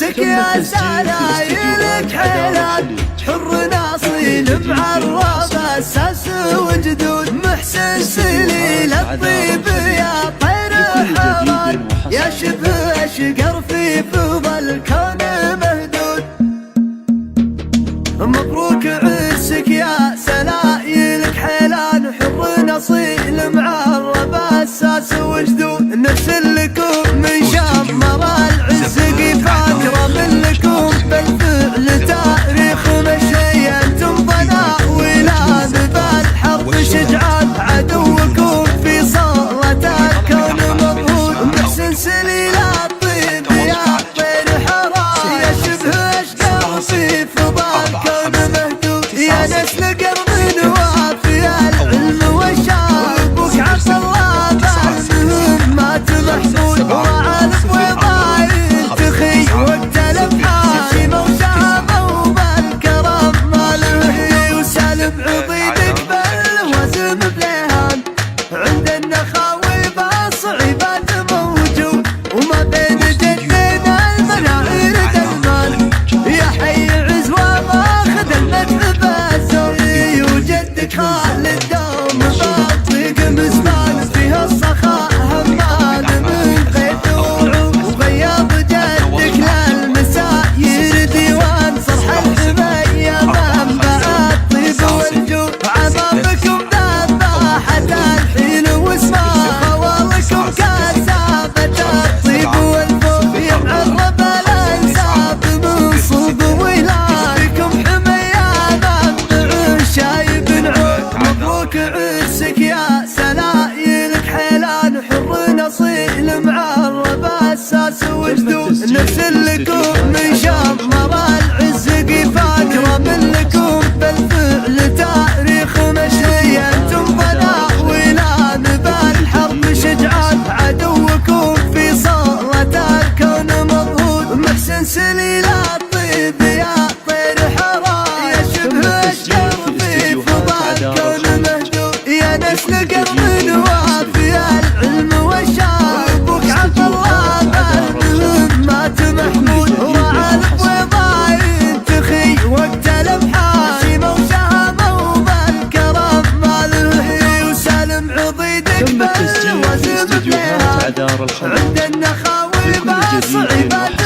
عرسك يا سلايلك حيلان، حر ناصيل معرب اساس وجدود، محسن سليل الطيب يا طير حران، يا شبه اشقر في فضل الكون مهدود. مبروك عرسك يا سلايلك حيلان، حر نصيل معرب اساس وجدود، نرسل لكم من شمر العز قفاك، رمل لكم بالفعل تاريخ مشي، انتم ضناويلان بالحرب شجعان، عدوكم في صالة الكون مضهود، محسن سليل الطيب يا طير حرام، يا شبه اشقر في فضاء الكون مهدود، يا نسل قرن وافي العلم والشام، ابوك عبد الله بالمهمات محمود، وعالف وضايل تخي وقت الابحاث، موشامه وبالكرم ماله، وسالم عضيدك بالوزن بليهان، عند النخاوي بالصعيبات موجود، وما بين جدين المناهر دلمان، يا حي عزوة ماخذ المدح بالزوي، وجدك خالد دوم بالطيق مسمان، فيها الصخاء همان من قيد وعوب، وغياب جدك للمساء يرد ديوان، صرح الحمية منبع الطيب والجود، عظامكم ذباحة الحين واسماء، خوالكم كسابة الطيب والفوق، يا معرب الانساب من صوب وهلال، فيكم حمية منبع شايب عود. مبروك عرسك يا سلايلك حيلان، حر نصيل معرب اساس وجدود، نرسل لكم من شمر العز قفاك، رمل لكم بالفعل تاريخ مشي، انتم ضناويلان بالحرب شجعان، عدوكم في صالة الكون مضهود، محسن سليل الطيب يا طير حرام، يا شبه اشقر في فضاء الكون مهدود، يا نسل قرن وافي العلم والشام، ابوك عبد الله بالمهمات محمود، وعالف وضايل تخي وقت الابحاث، موشامه وبالكرم ماله، وسالم عضيدك بالوزن بليهان، عند النخاوي بالصعيبات